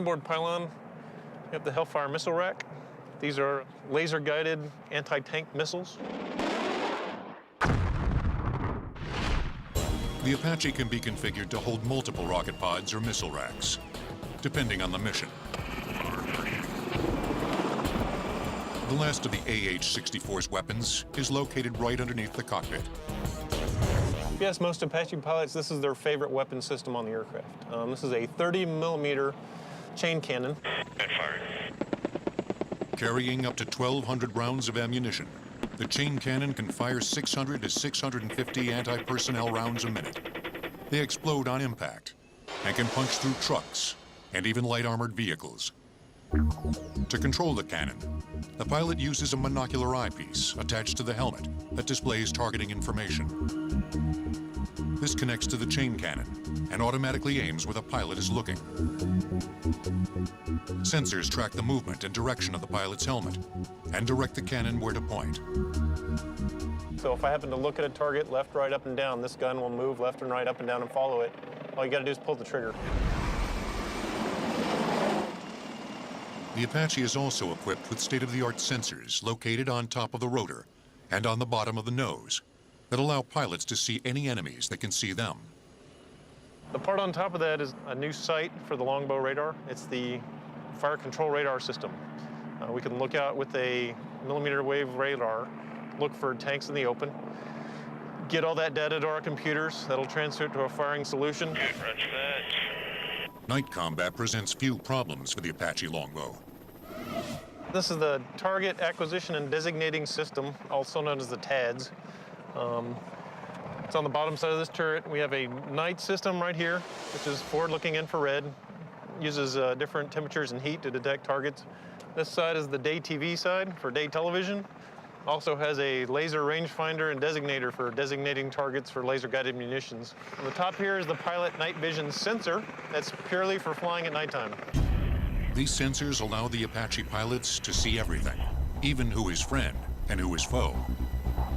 Board pylon, you have the Hellfire missile rack. These are laser-guided anti-tank missiles. The Apache can be configured to hold multiple rocket pods or missile racks, depending on the mission. The last of the AH-64's weapons is located right underneath the cockpit. Yes, most Apache pilots, this is their favorite weapon system on the aircraft. This is a 30mm chain cannon. Carrying up to 1,200 rounds of ammunition, the chain cannon can fire 600 to 650 anti-personnel rounds a minute. They explode on impact and can punch through trucks and even light armored vehicles. To control the cannon, the pilot uses a monocular eyepiece attached to the helmet that displays targeting information. This connects to the chain cannon and automatically aims where the pilot is looking. Sensors track the movement and direction of the pilot's helmet and direct the cannon where to point. So if I happen to look at a target left, right, up, and down, this gun will move left and right, up and down, and follow it. All you gotta do is pull the trigger. The Apache is also equipped with state-of-the-art sensors located on top of the rotor and on the bottom of the nose that allow pilots to see any enemies that can see them. The part on top of that is a new sight for the longbow radar. It's the fire control radar system. We can look out with a millimeter wave radar, look for tanks in the open, get all that data to our computers. That'll transfer it to a firing solution. Night combat presents few problems for the Apache longbow. This is the Target Acquisition and Designating System, also known as the TADS. It's on the bottom side of this turret. We have a night system right here, which is forward-looking infrared. Uses different temperatures and heat to detect targets. This side is the day TV side for day television. Also has a laser rangefinder and designator for designating targets for laser-guided munitions. On the top here is the pilot night vision sensor. That's purely for flying at nighttime. These sensors allow the Apache pilots to see everything, even who is friend and who is foe.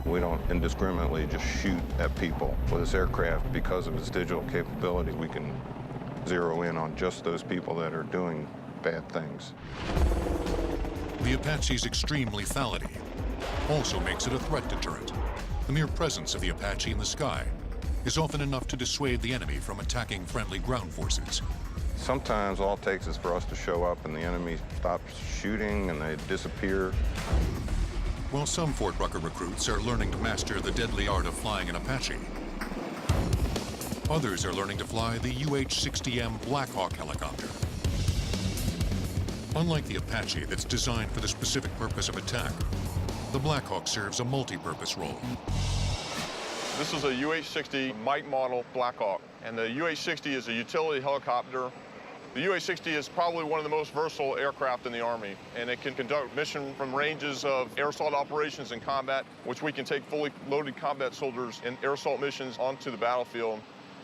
We don't indiscriminately just shoot at people. With this aircraft, because of its digital capability, we can zero in on just those people that are doing bad things. The Apache's extreme lethality also makes it a threat deterrent. The mere presence of the Apache in the sky is often enough to dissuade the enemy from attacking friendly ground forces. Sometimes all it takes is for us to show up and the enemy stops shooting and they disappear. While some Fort Rucker recruits are learning to master the deadly art of flying an Apache, others are learning to fly the UH-60M Black Hawk helicopter. Unlike the Apache that's designed for the specific purpose of attack, the Black Hawk serves a multi-purpose role. This is a UH-60 Mike model Black Hawk, and the UH-60 is a utility helicopter. The UH-60 is probably one of the most versatile aircraft in the Army, and it can conduct mission from ranges of air assault operations and combat, which we can take fully loaded combat soldiers in air assault missions onto the battlefield.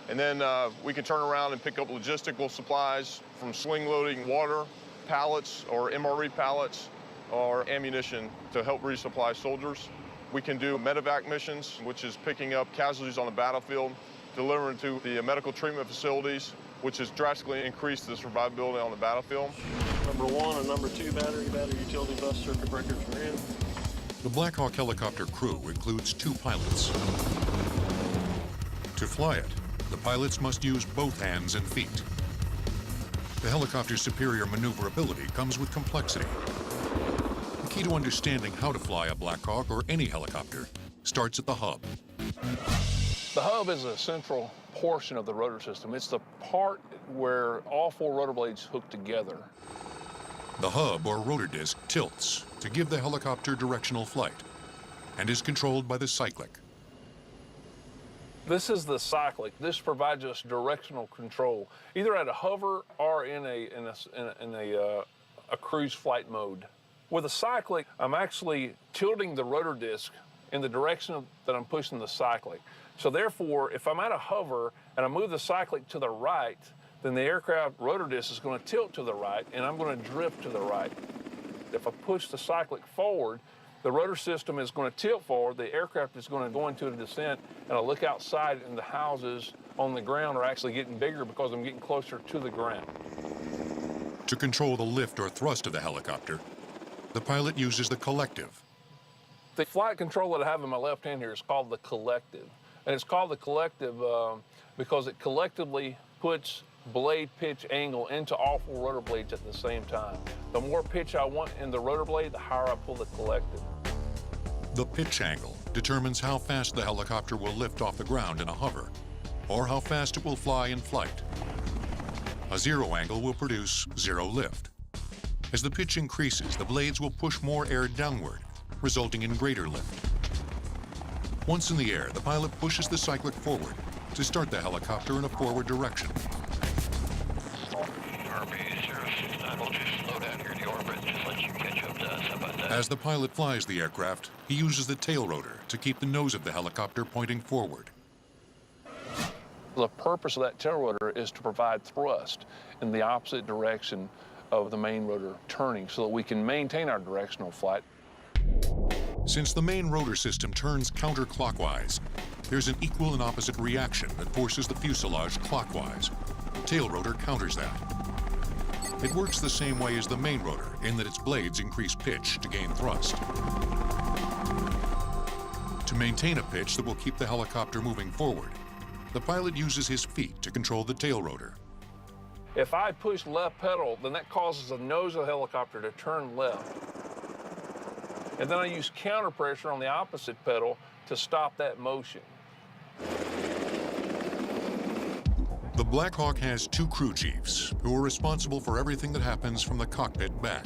And then we can turn around and pick up logistical supplies from sling loading water, pallets or MRE pallets, or ammunition to help resupply soldiers. We can do medevac missions, which is picking up casualties on the battlefield, delivering to the medical treatment facilities, which has drastically increased the survivability on the battlefield. Number 1 and number 2 battery utility bus circuit breakers are in. The Black Hawk helicopter crew includes 2 pilots. To fly it, the pilots must use both hands and feet. The helicopter's superior maneuverability comes with complexity. The key to understanding how to fly a Black Hawk or any helicopter starts at the hub. The hub is a central portion of the rotor system. It's the part where all 4 rotor blades hook together. The hub or rotor disc tilts to give the helicopter directional flight and is controlled by the cyclic. This is the cyclic. This provides us directional control, either at a hover or in a cruise flight mode. With a cyclic, I'm actually tilting the rotor disc in the direction that I'm pushing the cyclic. So therefore, if I'm at a hover and I move the cyclic to the right, then the aircraft rotor disc is going to tilt to the right and I'm going to drift to the right. If I push the cyclic forward, the rotor system is going to tilt forward, the aircraft is going to go into a descent, and I look outside and the houses on the ground are actually getting bigger because I'm getting closer to the ground. To control the lift or thrust of the helicopter, the pilot uses the collective. The flight control that I have in my left hand here is called the collective. And it's called the collective because it collectively puts blade pitch angle into all four rotor blades at the same time. The more pitch I want in the rotor blade, the higher I pull the collective. The pitch angle determines how fast the helicopter will lift off the ground in a hover, or how fast it will fly in flight. A zero angle will produce zero lift. As the pitch increases, the blades will push more air downward, resulting in greater lift. Once in the air, the pilot pushes the cyclic forward to start the helicopter in a forward direction. As the pilot flies the aircraft, he uses the tail rotor to keep the nose of the helicopter pointing forward. The purpose of that tail rotor is to provide thrust in the opposite direction of the main rotor turning so that we can maintain our directional flight. Since the main rotor system turns counterclockwise, there's an equal and opposite reaction that forces the fuselage clockwise. Tail rotor counters that. It works the same way as the main rotor in that its blades increase pitch to gain thrust. To maintain a pitch that will keep the helicopter moving forward, the pilot uses his feet to control the tail rotor. If I push left pedal, then that causes the nose of the helicopter to turn left. And then I use counter pressure on the opposite pedal to stop that motion. The Black Hawk has two crew chiefs who are responsible for everything that happens from the cockpit back.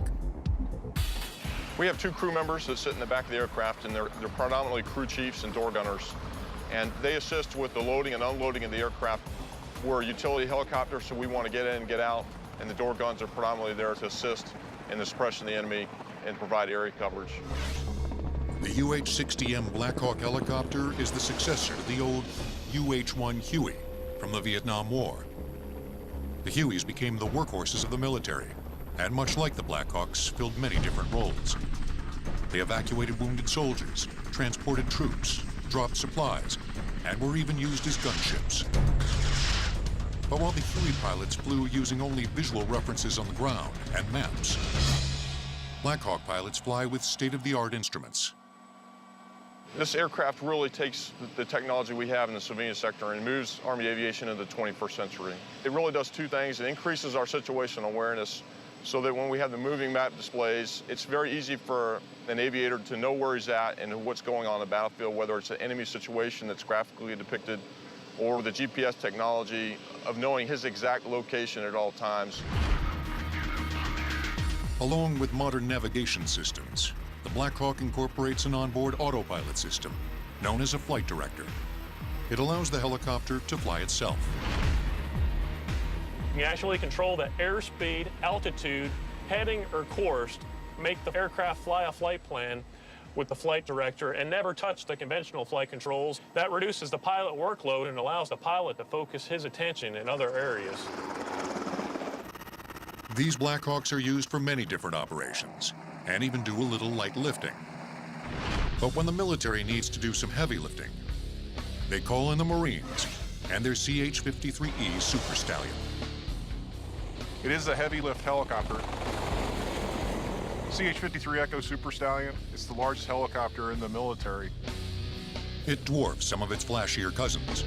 We have two crew members that sit in the back of the aircraft, and they're predominantly crew chiefs and door gunners. And they assist with the loading and unloading of the aircraft. We're a utility helicopter, so we want to get in and get out, and the door guns are predominantly there to assist in the suppression of the enemy and provide area coverage. The UH-60M Black Hawk helicopter is the successor to the old UH-1 Huey from the Vietnam War. The Hueys became the workhorses of the military, and much like the Black Hawks, filled many different roles. They evacuated wounded soldiers, transported troops, dropped supplies, and were even used as gunships. But while the Huey pilots flew using only visual references on the ground and maps, Black Hawk pilots fly with state-of-the-art instruments. This aircraft really takes the technology we have in the civilian sector and moves Army aviation into the 21st century. It really does two things. It increases our situational awareness so that when we have the moving map displays, it's very easy for an aviator to know where he's at and what's going on in the battlefield, whether it's an enemy situation that's graphically depicted or the GPS technology of knowing his exact location at all times. Along with modern navigation systems, the Black Hawk incorporates an onboard autopilot system known as a flight director. It allows the helicopter to fly itself. You can actually control the airspeed, altitude, heading, or course, make the aircraft fly a flight plan with the flight director and never touch the conventional flight controls. That reduces the pilot workload and allows the pilot to focus his attention in other areas. These Black Hawks are used for many different operations and even do a little light lifting. But when the military needs to do some heavy lifting, they call in the Marines and their CH-53E Super Stallion. It is a heavy lift helicopter. CH-53 Echo Super Stallion. It's the largest helicopter in the military. It dwarfs some of its flashier cousins.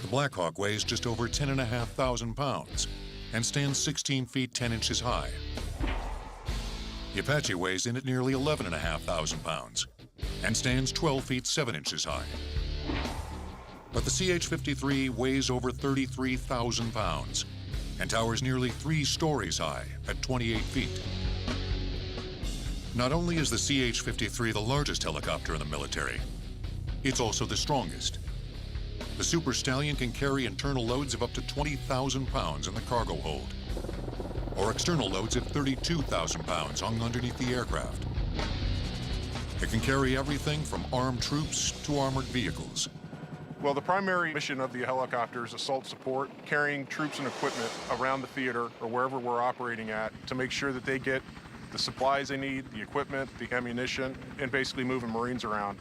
The Black Hawk weighs just over 10,500 pounds and stands 16 feet 10 inches high. The Apache weighs in at nearly 11,500 pounds and stands 12 feet 7 inches high. But the CH-53 weighs over 33,000 pounds and towers nearly 3 stories high at 28 feet. Not only is the CH-53 the largest helicopter in the military, it's also the strongest. The Super Stallion can carry internal loads of up to 20,000 pounds in the cargo hold, or external loads of 32,000 pounds hung underneath the aircraft. It can carry everything from armed troops to armored vehicles. Well, the primary mission of the helicopter is assault support, carrying troops and equipment around the theater or wherever we're operating at to make sure that they get the supplies they need, the equipment, the ammunition, and basically moving Marines around.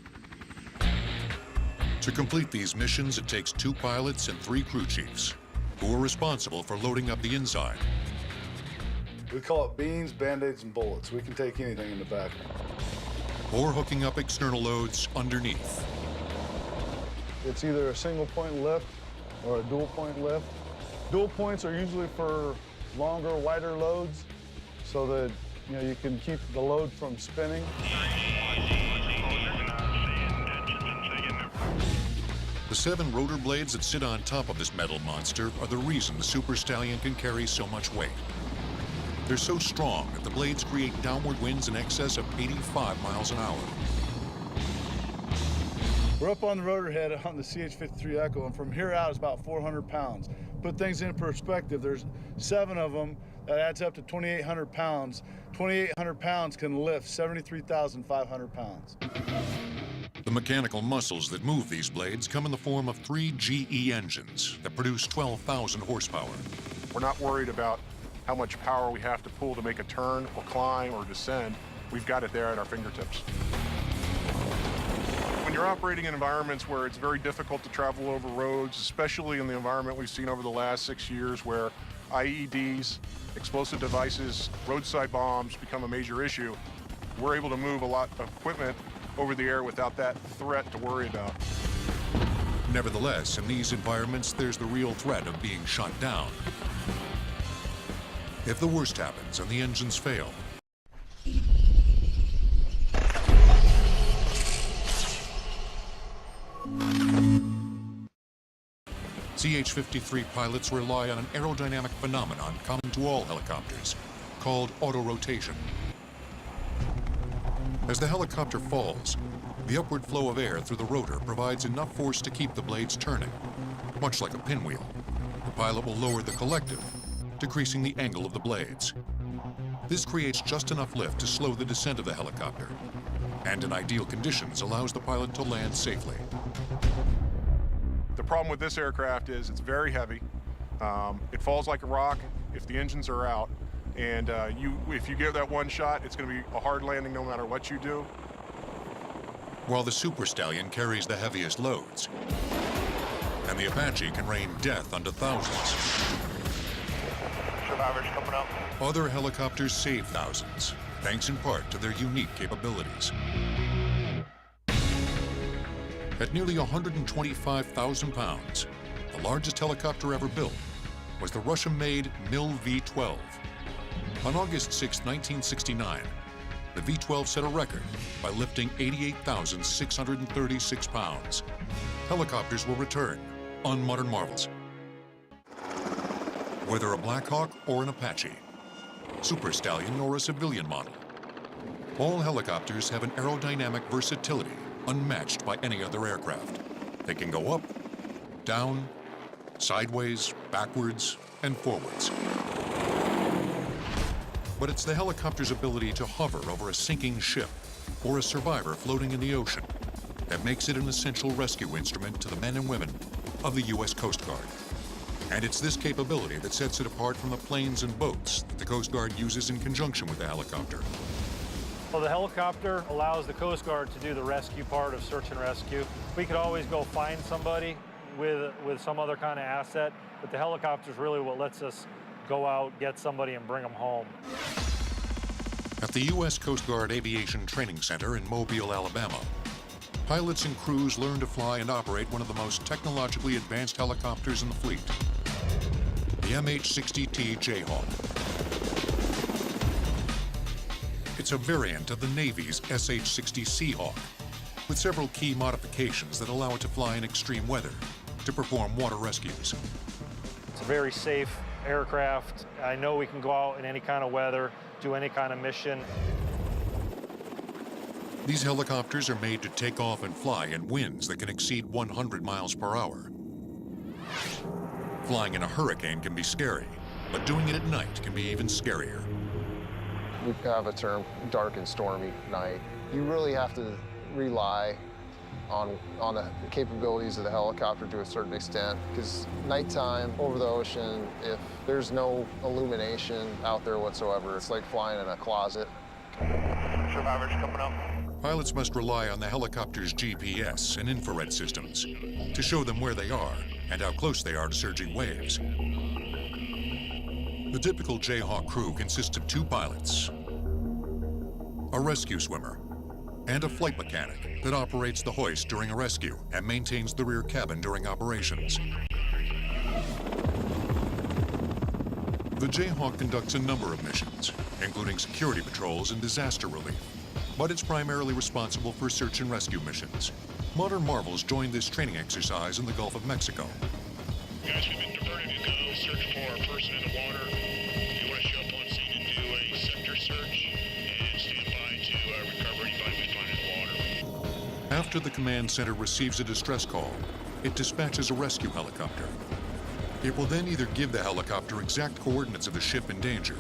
To complete these missions, it takes 2 pilots and 3 crew chiefs, who are responsible for loading up the inside We call it beans, Band-Aids, and bullets. We can take anything in the back. Or hooking up external loads underneath. It's either a single point lift or a dual point lift. Dual points are usually for longer, wider loads so that you can keep the load from spinning. The 7 rotor blades that sit on top of this metal monster are the reason the Super Stallion can carry so much weight. They're so strong that the blades create downward winds in excess of 85 miles an hour. We're up on the rotor head on the CH-53 Echo, and from here out it's about 400 pounds. Put things in perspective, there's 7 of them. That adds up to 2,800 pounds. 2,800 pounds can lift 73,500 pounds. The mechanical muscles that move these blades come in the form of 3 GE engines that produce 12,000 horsepower. We're not worried about how much power we have to pull to make a turn or climb or descend. We've got it there at our fingertips. When you're operating in environments where it's very difficult to travel over roads, especially in the environment we've seen over the last 6 years where IEDs, explosive devices, roadside bombs become a major issue, we're able to move a lot of equipment over the air without that threat to worry about. Nevertheless, in these environments, there's the real threat of being shot down. If the worst happens and the engines fail, CH-53 pilots rely on an aerodynamic phenomenon common to all helicopters, called autorotation. As the helicopter falls, the upward flow of air through the rotor provides enough force to keep the blades turning. Much like a pinwheel, the pilot will lower the collective, decreasing the angle of the blades. This creates just enough lift to slow the descent of the helicopter, and in ideal conditions allows the pilot to land safely. The problem with this aircraft is it's very heavy. It falls like a rock if the engines are out. And if you give that one shot, it's going to be a hard landing no matter what you do. While the Super Stallion carries the heaviest loads, and the Apache can rain death unto thousands. Survivors coming up. Other helicopters save thousands, thanks in part to their unique capabilities. At nearly 125,000 pounds, the largest helicopter ever built was the Russian-made Mil V-12. On August 6, 1969, the V-12 set a record by lifting 88,636 pounds. Helicopters will return on Modern Marvels. Whether a Black Hawk or an Apache, Super Stallion or a civilian model, all helicopters have an aerodynamic versatility unmatched by any other aircraft. They can go up, down, sideways, backwards, and forwards. But it's the helicopter's ability to hover over a sinking ship or a survivor floating in the ocean that makes it an essential rescue instrument to the men and women of the U.S. Coast Guard. And it's this capability that sets it apart from the planes and boats that the Coast Guard uses in conjunction with the helicopter. Well, the helicopter allows the Coast Guard to do the rescue part of search and rescue. We could always go find somebody with some other kind of asset, but the helicopter is really what lets us go out, get somebody, and bring them home. At the U.S. Coast Guard Aviation Training Center in Mobile, Alabama, pilots and crews learn to fly and operate one of the most technologically advanced helicopters in the fleet, the MH-60T Jayhawk. It's a variant of the Navy's SH-60 Seahawk, with several key modifications that allow it to fly in extreme weather to perform water rescues. It's a very safe aircraft. I know we can go out in any kind of weather, do any kind of mission. These helicopters are made to take off and fly in winds that can exceed 100 miles per hour. Flying in a hurricane can be scary, but doing it at night can be even scarier. We have a term, dark and stormy night. You really have to rely on the capabilities of the helicopter to a certain extent, because nighttime over the ocean, if there's no illumination out there whatsoever, it's like flying in a closet. Survivors coming up. Pilots must rely on the helicopter's GPS and infrared systems to show them where they are and how close they are to surging waves. The typical Jayhawk crew consists of 2 pilots, a rescue swimmer, and a flight mechanic that operates the hoist during a rescue and maintains the rear cabin during operations. The Jayhawk conducts a number of missions, including security patrols and disaster relief, but it's primarily responsible for search and rescue missions. Modern Marvels joined this training exercise in the Gulf of Mexico. Guys, we've been diverted to go search for a person in the water. You want to show up on scene and do a sector search and stand by to recover anybody we find in the water. After the command center receives a distress call, it dispatches a rescue helicopter. It will then either give the helicopter exact coordinates of the ship in danger,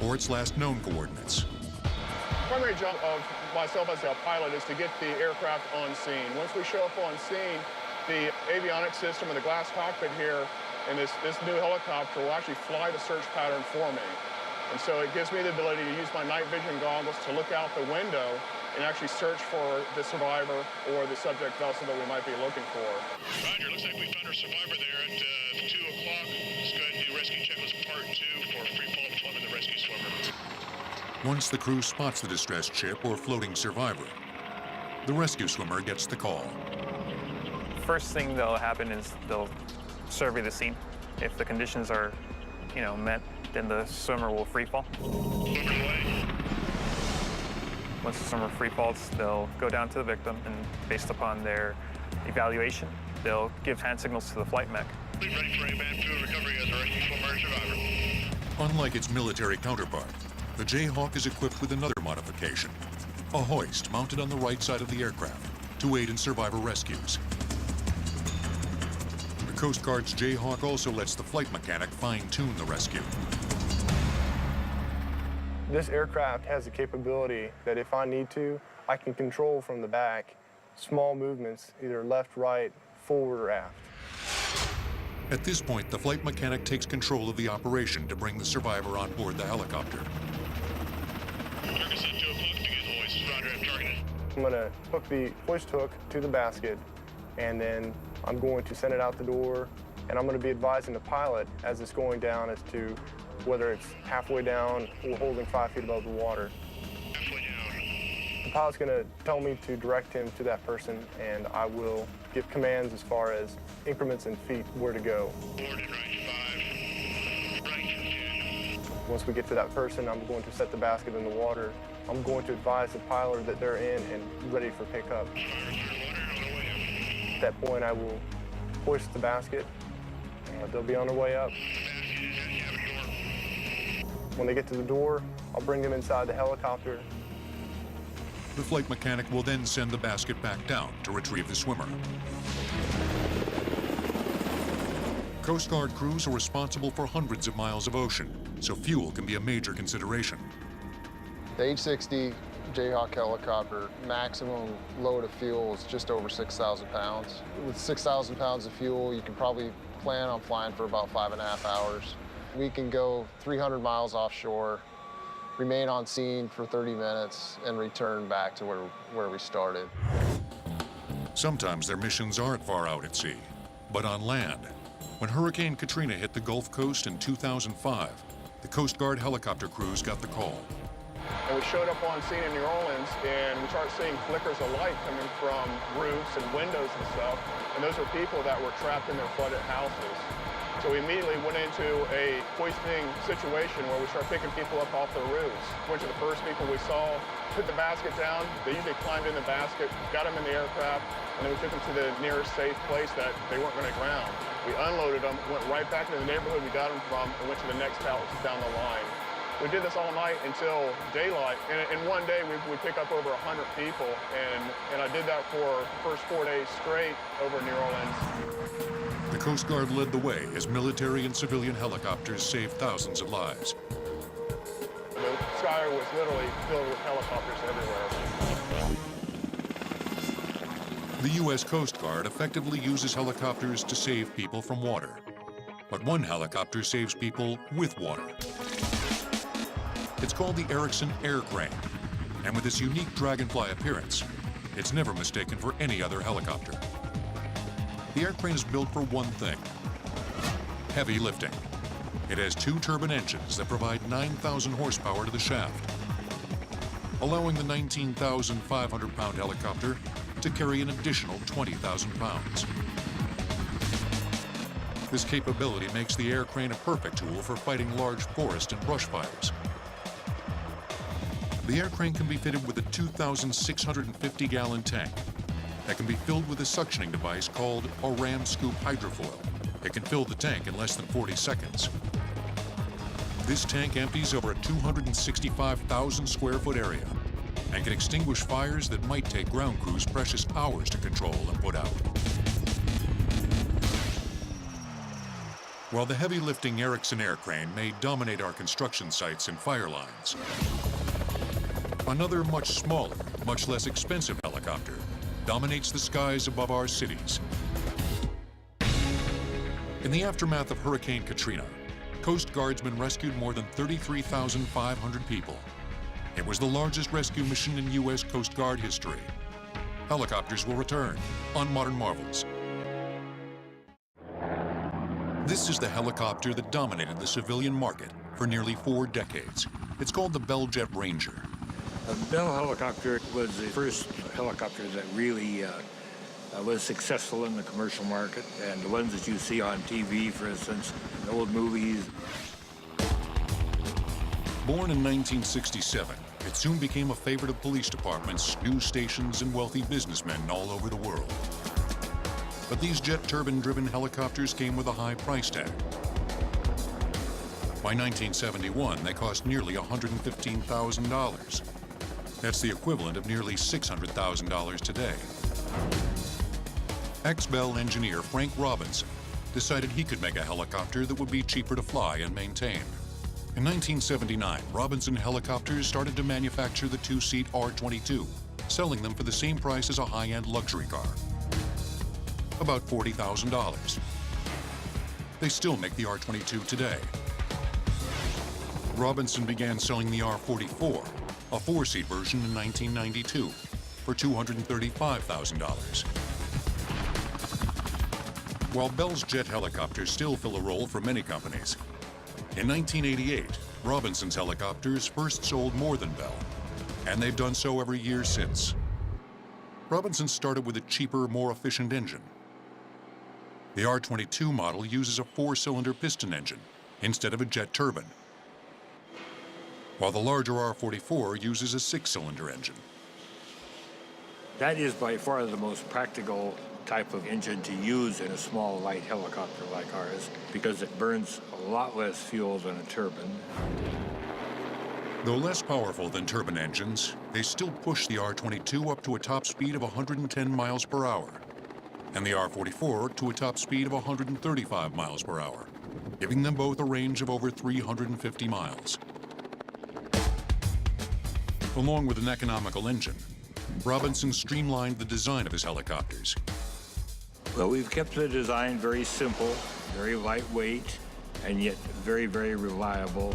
or its last known coordinates. The primary job of myself as a pilot is to get the aircraft on scene. Once we show up on scene, the avionics system and the glass cockpit here and this new helicopter will actually fly the search pattern for me. And so it gives me the ability to use my night vision goggles to look out the window and actually search for the survivor or the subject vessel that we might be looking for. Roger, looks like we found our survivor there at 2 o'clock. Let's go ahead and do rescue checklist part 2 for free fall deployment of the rescue swimmer. Once the crew spots the distressed ship or floating survivor, the rescue swimmer gets the call. First thing that'll happen is they'll survey the scene. If the conditions are, met, then the swimmer will free fall. Once the swimmer free falls, they'll go down to the victim, and based upon their evaluation, they'll give hand signals to the flight mech. Ready for A-band 2 recovery as a rescue swimmer and survivor. Unlike its military counterpart, the Jayhawk is equipped with another modification, a hoist mounted on the right side of the aircraft to aid in survivor rescues. The Coast Guard's Jayhawk also lets the flight mechanic fine-tune the rescue. This aircraft has the capability that if I need to, I can control from the back small movements, either left, right, forward, or aft. At this point, the flight mechanic takes control of the operation to bring the survivor on board the helicopter. Ferguson, 2 o'clock, begin hoist. Roger, I'm targeted. I'm going to hook the hoist hook to the basket, and then I'm going to send it out the door, and I'm going to be advising the pilot as it's going down as to whether it's halfway down or holding 5 feet above the water. Halfway down. The pilot's going to tell me to direct him to that person, and I will give commands as far as increments in feet where to go. Forward and right, 5. Right, 10. Once we get to that person, I'm going to set the basket in the water. I'm going to advise the pilot that they're in and ready for pickup. At that point, I will hoist the basket. They'll be on their way up. When they get to the door, I'll bring them inside the helicopter. The flight mechanic will then send the basket back down to retrieve the swimmer. Coast Guard crews are responsible for hundreds of miles of ocean, so fuel can be a major consideration. The H-60 Jayhawk helicopter maximum load of fuel is just over 6,000 pounds. With 6,000 pounds of fuel, you can probably plan on flying for about 5.5 hours. We can go 300 miles offshore, remain on scene for 30 minutes, and return back to where we started. Sometimes their missions aren't far out at sea, but on land. When Hurricane Katrina hit the Gulf Coast in 2005, the Coast Guard helicopter crews got the call. And we showed up on scene in New Orleans, and we started seeing flickers of light coming from roofs and windows and stuff. And those were people that were trapped in their flooded houses. So we immediately went into a hoisting situation where we started picking people up off their roofs. Went to the first people we saw, put the basket down. They usually climbed in the basket, got them in the aircraft, and then we took them to the nearest safe place that they weren't going to ground. We unloaded them, went right back to the neighborhood we got them from, and went to the next house down the line. We did this all night until daylight, and in one day we pick up over 100 people, and I did that for the first 4 days straight over New Orleans. The Coast Guard led the way as military and civilian helicopters saved thousands of lives. The sky was literally filled with helicopters everywhere. The U.S. Coast Guard effectively uses helicopters to save people from water. But one helicopter saves people with water. It's called the Erickson Air Crane, and with its unique dragonfly appearance, it's never mistaken for any other helicopter. The air crane is built for one thing: heavy lifting. It has 2 turbine engines that provide 9,000 horsepower to the shaft, allowing the 19,500-pound helicopter to carry an additional 20,000 pounds. This capability makes the air crane a perfect tool for fighting large forest and brush fires. The air crane can be fitted with a 2,650-gallon tank that can be filled with a suctioning device called a ram scoop hydrofoil. It can fill the tank in less than 40 seconds. This tank empties over a 265,000 square foot area and can extinguish fires that might take ground crews precious hours to control and put out. While the heavy lifting Erickson air crane may dominate our construction sites and fire lines, another much smaller, much less expensive helicopter dominates the skies above our cities. In the aftermath of Hurricane Katrina, Coast Guardsmen rescued more than 33,500 people. It was the largest rescue mission in U.S. Coast Guard history. Helicopters will return on Modern Marvels. This is the helicopter that dominated the civilian market for nearly 4 decades. It's called the Bell Jet Ranger. The Bell helicopter was the first helicopter that really was successful in the commercial market, and the ones that you see on TV, for instance, in old movies. Born in 1967, it soon became a favorite of police departments, news stations, and wealthy businessmen all over the world. But these jet turbine-driven helicopters came with a high price tag. By 1971, they cost nearly $115,000. That's the equivalent of nearly $600,000 today. Ex-Bell engineer Frank Robinson decided he could make a helicopter that would be cheaper to fly and maintain. In 1979, Robinson Helicopters started to manufacture the 2-seat R-22, selling them for the same price as a high-end luxury car, about $40,000. They still make the R-22 today. Robinson began selling the R-44, a 4-seat version, in 1992 for $235,000. While Bell's jet helicopters still fill a role for many companies, in 1988, Robinson's helicopters first sold more than Bell, and they've done so every year since. Robinson started with a cheaper, more efficient engine. The R-22 model uses a 4-cylinder piston engine instead of a jet turbine, while the larger R-44 uses a 6-cylinder engine. That is by far the most practical type of engine to use in a small, light helicopter like ours, because it burns a lot less fuel than a turbine. Though less powerful than turbine engines, they still push the R-22 up to a top speed of 110 miles per hour, and the R-44 to a top speed of 135 miles per hour, giving them both a range of over 350 miles. Along with an economical engine, Robinson streamlined the design of his helicopters. Well, we've kept the design very simple, very lightweight, and yet very, very reliable.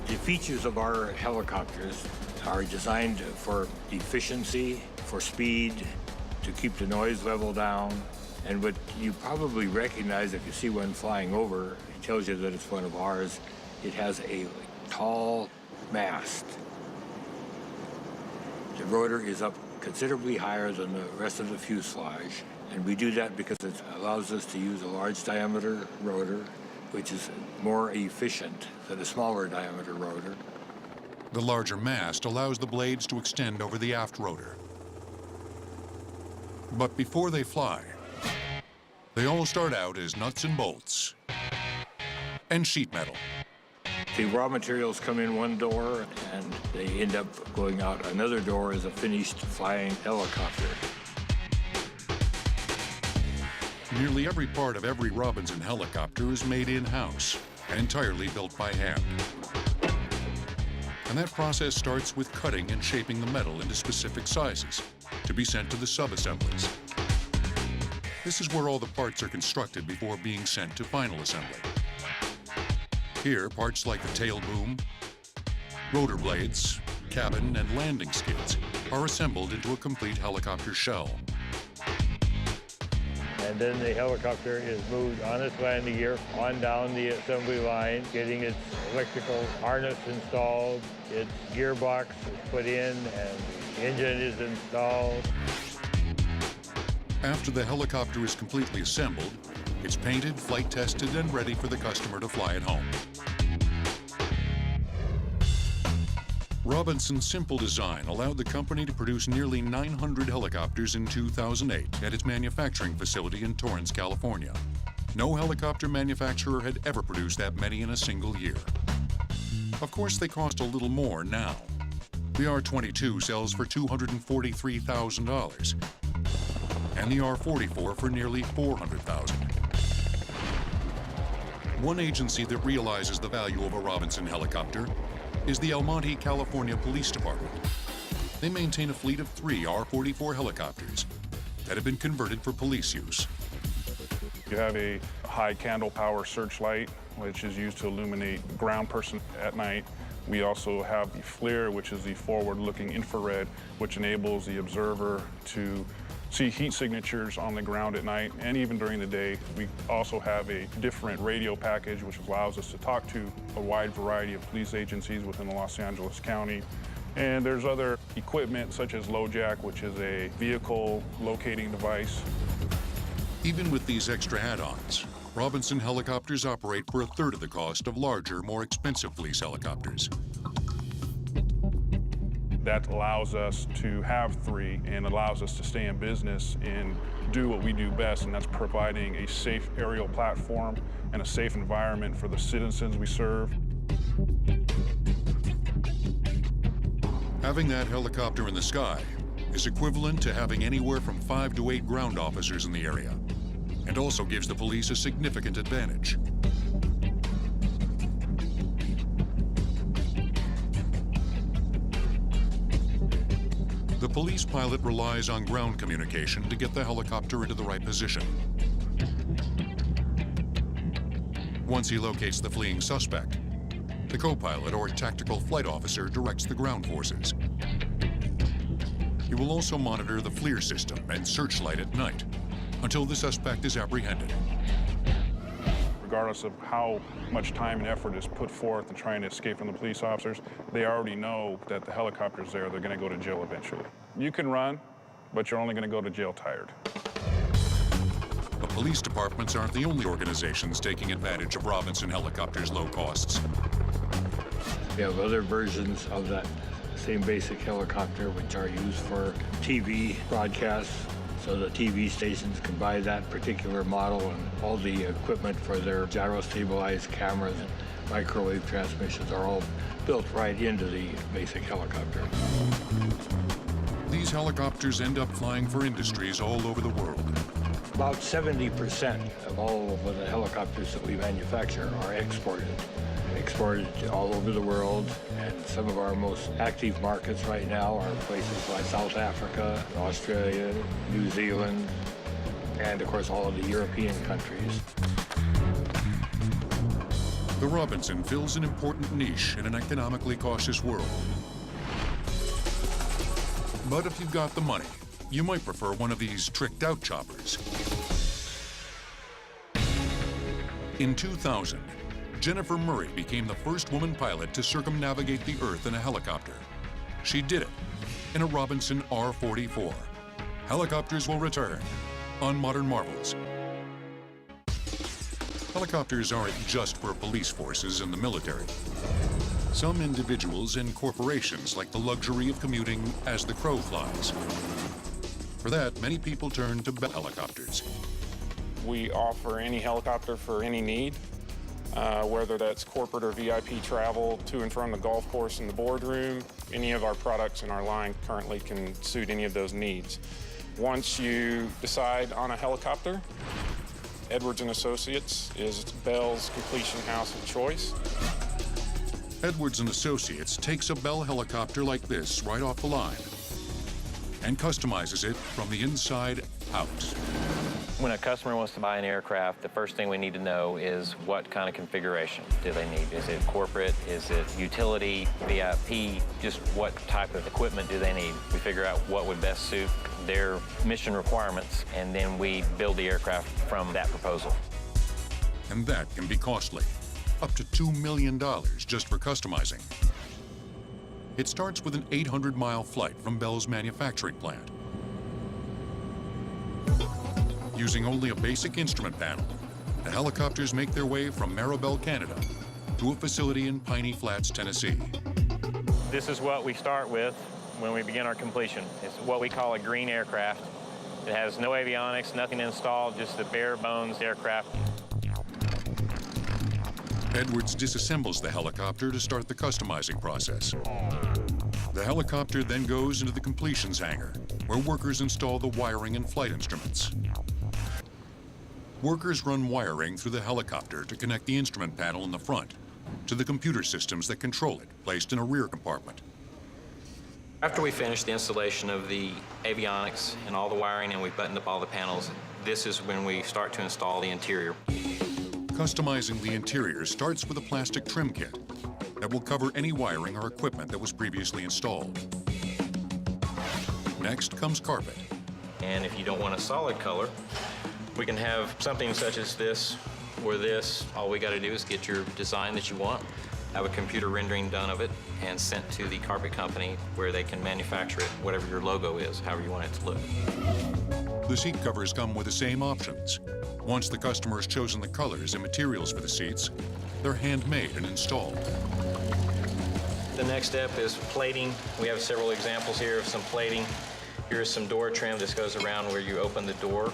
The features of our helicopters are designed for efficiency, for speed, to keep the noise level down. And what you probably recognize if you see one flying over, it tells you that it's one of ours. It has a tall mast. The rotor is up considerably higher than the rest of the fuselage, and we do that because it allows us to use a large diameter rotor, which is more efficient than a smaller diameter rotor. The larger mast allows the blades to extend over the aft rotor. But before they fly, they all start out as nuts and bolts and sheet metal. The raw materials come in one door, and they end up going out another door as a finished flying helicopter. Nearly every part of every Robinson helicopter is made in-house and entirely built by hand. And that process starts with cutting and shaping the metal into specific sizes to be sent to the sub-assemblies. This is where all the parts are constructed before being sent to final assembly. Here, parts like the tail boom, rotor blades, cabin, and landing skids are assembled into a complete helicopter shell. and then the helicopter is moved on its landing gear on down the assembly line, getting its electrical harness installed, its gearbox is put in, and the engine is installed. After the helicopter is completely assembled, it's painted, flight tested, and ready for the customer to fly it home. Robinson's simple design allowed the company to produce nearly 900 helicopters in 2008 at its manufacturing facility in Torrance, California. No helicopter manufacturer had ever produced that many in a single year. Of course, they cost a little more now. The R-22 sells for $243,000, and the R-44 for nearly $400,000. One agency that realizes the value of a Robinson helicopter is the El Monte, California Police Department. They maintain a fleet of 3 R-44 helicopters that have been converted for police use. You have a high candle power searchlight, which is used to illuminate ground person at night. We also have the FLIR, which is the forward-looking infrared, which enables the observer to see heat signatures on the ground at night and even during the day. We also have a different radio package which allows us to talk to a wide variety of police agencies within the Los Angeles County. And there's other equipment such as LoJack, which is a vehicle locating device. Even with these extra add-ons, Robinson helicopters operate for a third of the cost of larger, more expensive police helicopters. That allows us to have 3 and allows us to stay in business and do what we do best, and that's providing a safe aerial platform and a safe environment for the citizens we serve. Having that helicopter in the sky is equivalent to having anywhere from 5 to 8 ground officers in the area, and also gives the police a significant advantage. The police pilot relies on ground communication to get the helicopter into the right position. Once he locates the fleeing suspect, the co-pilot or tactical flight officer directs the ground forces. He will also monitor the FLIR system and searchlight at night until the suspect is apprehended. Regardless of how much time and effort is put forth in trying to escape from the police officers, they already know that the helicopter's there, they're going to go to jail eventually. You can run, but you're only going to go to jail tired. The police departments aren't the only organizations taking advantage of Robinson helicopters' low costs. We have other versions of that same basic helicopter which are used for TV broadcasts. So the TV stations can buy that particular model, and all the equipment for their gyro-stabilized cameras and microwave transmissions are all built right into the basic helicopter. These helicopters end up flying for industries all over the world. About 70% of all of the helicopters that we manufacture are exported all over the world, and some of our most active markets right now are places like South Africa, Australia, New Zealand, and of course all of the European countries. The Robinson fills an important niche in an economically cautious world. But if you've got the money, you might prefer one of these tricked-out choppers. In 2000, Jennifer Murray became the first woman pilot to circumnavigate the Earth in a helicopter. She did it in a Robinson R-44. Helicopters will return on Modern Marvels. Helicopters aren't just for police forces and the military. Some individuals and corporations like the luxury of commuting as the crow flies. For that, many people turn to Bell helicopters. We offer any helicopter for any need, whether that's corporate or VIP travel to and from the golf course and the boardroom. Any of our products in our line currently can suit any of those needs. Once you decide on a helicopter, Edwards & Associates is Bell's completion house of choice. Edwards & Associates takes a Bell helicopter like this right off the line and customizes it from the inside out. When a customer wants to buy an aircraft, the first thing we need to know is what kind of configuration do they need? Is it corporate? Is it utility, VIP? Just what type of equipment do they need? We figure out what would best suit their mission requirements, and then we build the aircraft from that proposal. And that can be costly, up to $2 million just for customizing. It starts with an 800-mile flight from Bell's manufacturing plant. Using only a basic instrument panel, the helicopters make their way from Maribel, Canada, to a facility in Piney Flats, Tennessee. This is what we start with when we begin our completion. It's what we call a green aircraft. It has no avionics, nothing installed, just the bare bones aircraft. Edwards disassembles the helicopter to start the customizing process. The helicopter then goes into the completions hangar, where workers install the wiring and flight instruments. Workers run wiring through the helicopter to connect the instrument panel in the front to the computer systems that control it, placed in a rear compartment. After we finish the installation of the avionics and all the wiring and we've buttoned up all the panels, this is when we start to install the interior. Customizing the interior starts with a plastic trim kit that will cover any wiring or equipment that was previously installed. Next comes carpet. And if you don't want a solid color, we can have something such as this or this. All we got to do is get your design that you want, have a computer rendering done of it, and sent to the carpet company where they can manufacture it, whatever your logo is, however you want it to look. The seat covers come with the same options. Once the customer has chosen the colors and materials for the seats, they're handmade and installed. The next step is plating. We have several examples here of some plating. Here's some door trim. This goes around where you open the door.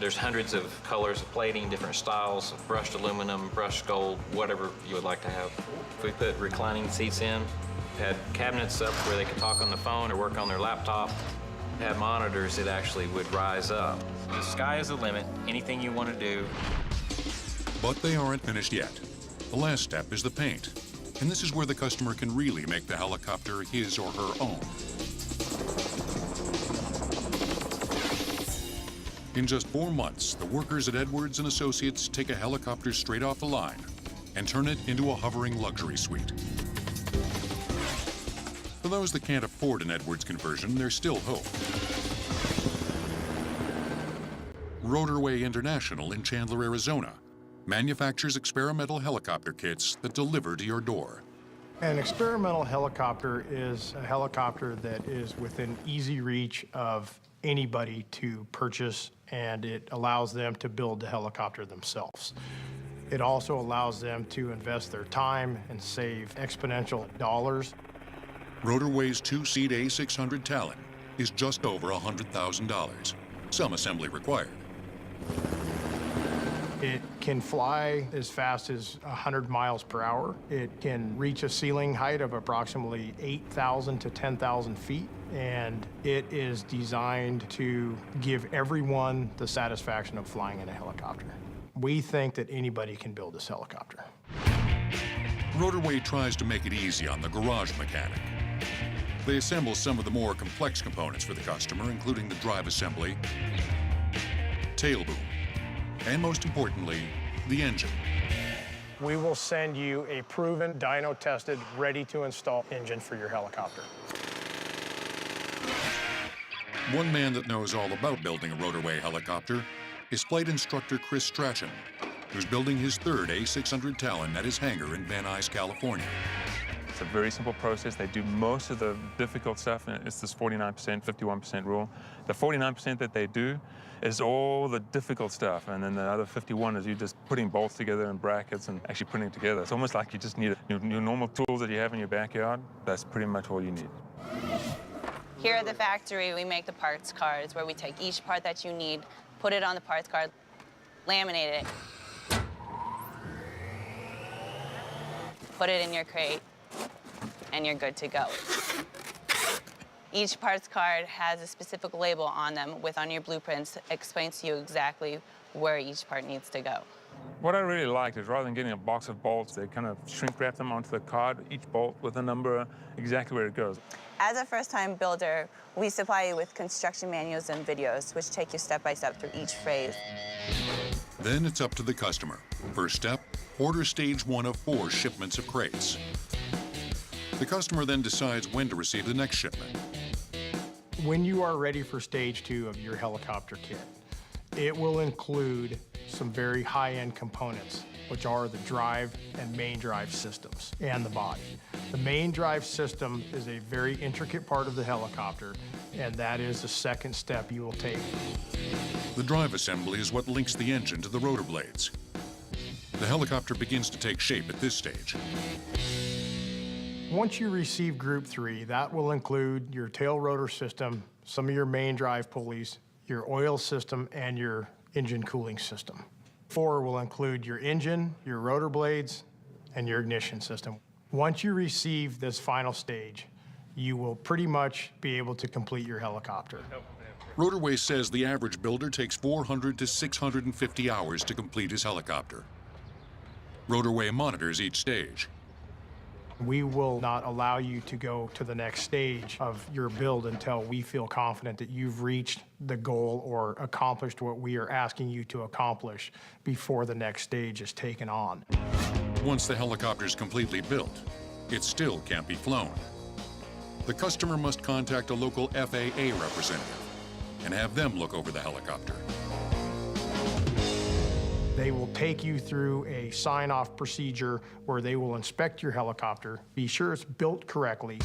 There's hundreds of colors of plating, different styles, brushed aluminum, brushed gold, whatever you would like to have. We put reclining seats in, had cabinets up where they could talk on the phone or work on their laptop, had monitors that actually would rise up. The sky is the limit, anything you want to do. But they aren't finished yet. The last step is the paint. And this is where the customer can really make the helicopter his or her own. In just 4 months, the workers at Edwards and Associates take a helicopter straight off the line and turn it into a hovering luxury suite. For those that can't afford an Edwards conversion, there's still hope. Rotorway International in Chandler, Arizona, manufactures experimental helicopter kits that deliver to your door. An experimental helicopter is a helicopter that is within easy reach of anybody to purchase, and it allows them to build the helicopter themselves. It also allows them to invest their time and save exponential dollars. Rotorway's two-seat A600 Talon is just over $100,000, some assembly required. It can fly as fast as 100 miles per hour. It can reach a ceiling height of approximately 8,000 to 10,000 feet. And it is designed to give everyone the satisfaction of flying in a helicopter. We think that anybody can build this helicopter. Rotorway tries to make it easy on the garage mechanic. They assemble some of the more complex components for the customer, including the drive assembly, tail boom, and most importantly, the engine. We will send you a proven, dyno-tested, ready-to-install engine for your helicopter. One man that knows all about building a Rotorway helicopter is flight instructor Chris Strachan, who's building his third A600 Talon at his hangar in Van Nuys, California. It's a very simple process. They do most of the difficult stuff, and it's this 49%, 51% rule. The 49% that they do is all the difficult stuff, and then the other 51 is you just putting bolts together and brackets and actually putting it together. It's almost like you just need your normal tools that you have in your backyard. That's pretty much all you need. Here at the factory, we make the parts cards where we take each part that you need, put it on the parts card, laminate it, put it in your crate, and you're good to go. Each parts card has a specific label on them with on your blueprints, explains to you exactly where each part needs to go. What I really liked is rather than getting a box of bolts, they kind of shrink wrap them onto the card, each bolt with a number, exactly where it goes. As a first-time builder, we supply you with construction manuals and videos, which take you step by step through each phase. Then it's up to the customer. First step, order stage 1 of 4 shipments of crates. The customer then decides when to receive the next shipment. When you are ready for stage 2 of your helicopter kit, it will include some very high-end components, which are the drive and main drive systems and the body. The main drive system is a very intricate part of the helicopter, and that is the second step you will take. The drive assembly is what links the engine to the rotor blades. The helicopter begins to take shape at this stage. Once you receive Group 3, that will include your tail rotor system, some of your main drive pulleys, your oil system, and your engine cooling system. 4 will include your engine, your rotor blades, and your ignition system. Once you receive this final stage, you will pretty much be able to complete your helicopter. Rotorway says the average builder takes 400 to 650 hours to complete his helicopter. Rotorway monitors each stage. We will not allow you to go to the next stage of your build until we feel confident that you've reached the goal or accomplished what we are asking you to accomplish before the next stage is taken on. Once the helicopter is completely built, it still can't be flown. The customer must contact a local FAA representative and have them look over the helicopter. They will take you through a sign-off procedure where they will inspect your helicopter, be sure it's built correctly.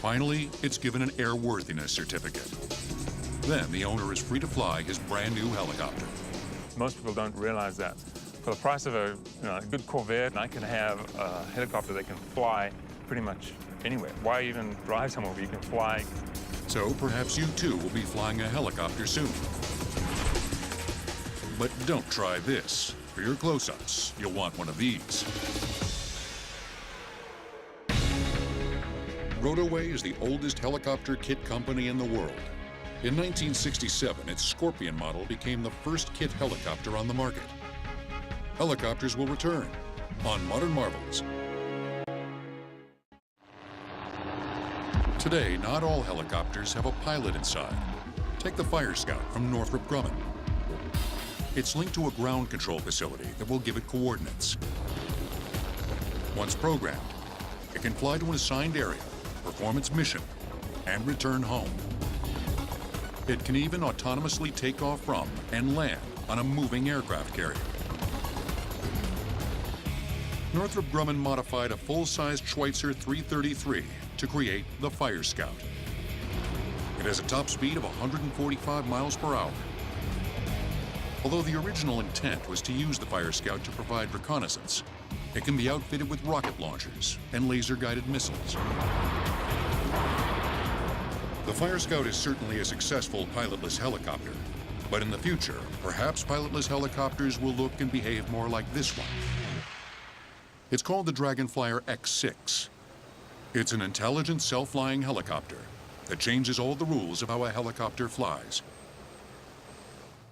Finally, it's given an airworthiness certificate. Then the owner is free to fly his brand new helicopter. Most people don't realize that. For the price of a good Corvette, I can have a helicopter that can fly pretty much anywhere. Why even drive somewhere where you can fly? So perhaps you too will be flying a helicopter soon. But don't try this. For your close-ups, you'll want one of these. Rotoway is the oldest helicopter kit company in the world. In 1967, its Scorpion model became the first kit helicopter on the market. Helicopters will return on Modern Marvels. Today, not all helicopters have a pilot inside. Take the Fire Scout from Northrop Grumman. It's linked to a ground control facility that will give it coordinates. Once programmed, it can fly to an assigned area, perform its mission, and return home. It can even autonomously take off from and land on a moving aircraft carrier. Northrop Grumman modified a full-size Schweitzer 333 to create the Fire Scout. It has a top speed of 145 miles per hour. Although the original intent was to use the Fire Scout to provide reconnaissance, it can be outfitted with rocket launchers and laser-guided missiles. The Fire Scout is certainly a successful pilotless helicopter, but in the future, perhaps pilotless helicopters will look and behave more like this one. It's called the Dragonflyer X6. It's an intelligent, self-flying helicopter that changes all the rules of how a helicopter flies.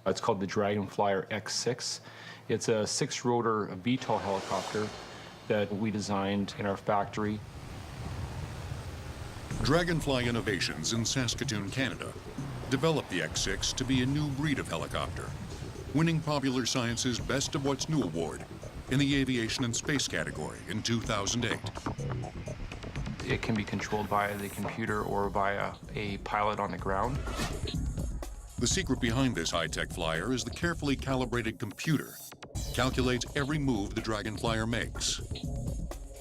It's called the Dragonflyer X6. It's a 6-rotor VTOL helicopter that we designed in our factory. Dragonfly Innovations in Saskatoon, Canada, developed the X6 to be a new breed of helicopter, winning Popular Science's Best of What's New award in the Aviation and Space category in 2008. It can be controlled via the computer or via a pilot on the ground. The secret behind this high-tech flyer is the carefully calibrated computer. Calculates every move the Dragonflyer makes.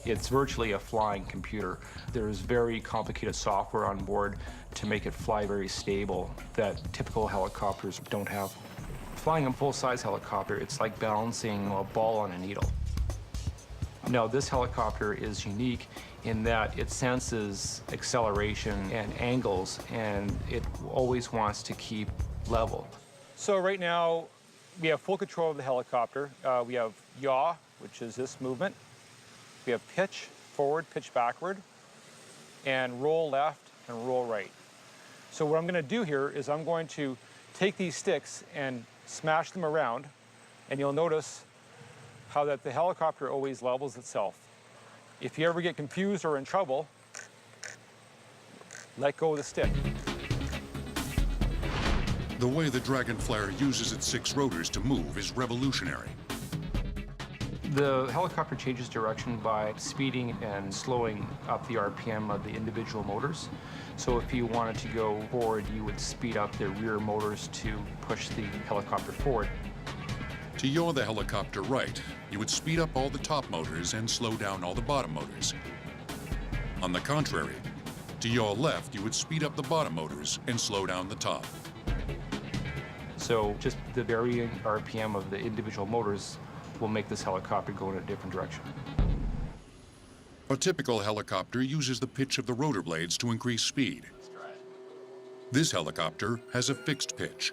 It's virtually a flying computer. There's very complicated software on board to make it fly very stable that typical helicopters don't have. Flying a full-size helicopter, it's like balancing a ball on a needle. Now, this helicopter is unique in that it senses acceleration and angles, and it always wants to keep level. So right now, we have full control of the helicopter. We have yaw, which is this movement. We have pitch forward, pitch backward, and roll left and roll right. So what I'm going to do here is I'm going to take these sticks and smash them around, and you'll notice how that the helicopter always levels itself. If you ever get confused or in trouble, let go of the stick. The way the Dragonflyer uses its 6 rotors to move is revolutionary. The helicopter changes direction by speeding and slowing up the RPM of the individual motors. So if you wanted to go forward, you would speed up the rear motors to push the helicopter forward. To yaw the helicopter right, you would speed up all the top motors and slow down all the bottom motors. On the contrary, to yaw left, you would speed up the bottom motors and slow down the top. So just the varying RPM of the individual motors will make this helicopter go in a different direction. A typical helicopter uses the pitch of the rotor blades to increase speed. This helicopter has a fixed pitch.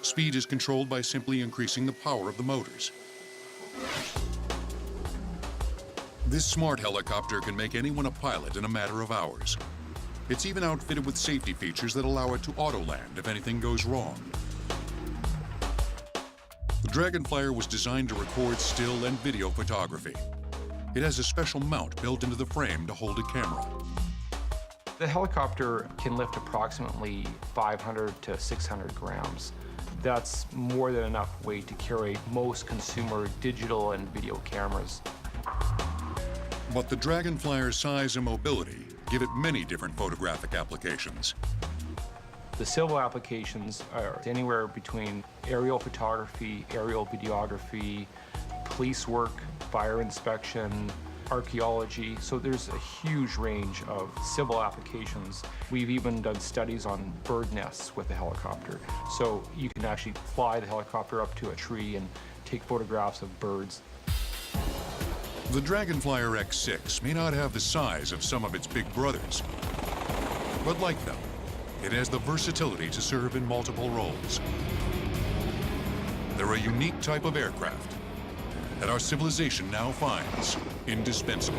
Speed is controlled by simply increasing the power of the motors. This smart helicopter can make anyone a pilot in a matter of hours. It's even outfitted with safety features that allow it to auto-land if anything goes wrong. The Dragonflyer was designed to record still and video photography. It has a special mount built into the frame to hold a camera. The helicopter can lift approximately 500 to 600 grams. That's more than enough weight to carry most consumer digital and video cameras. But the Dragonflyer's size and mobility give it many different photographic applications. The civil applications are anywhere between aerial photography, aerial videography, police work, fire inspection, archaeology. So there's a huge range of civil applications. We've even done studies on bird nests with the helicopter. So you can actually fly the helicopter up to a tree and take photographs of birds. The Dragonflyer X6 may not have the size of some of its big brothers, but like them, it has the versatility to serve in multiple roles. They're a unique type of aircraft that our civilization now finds indispensable.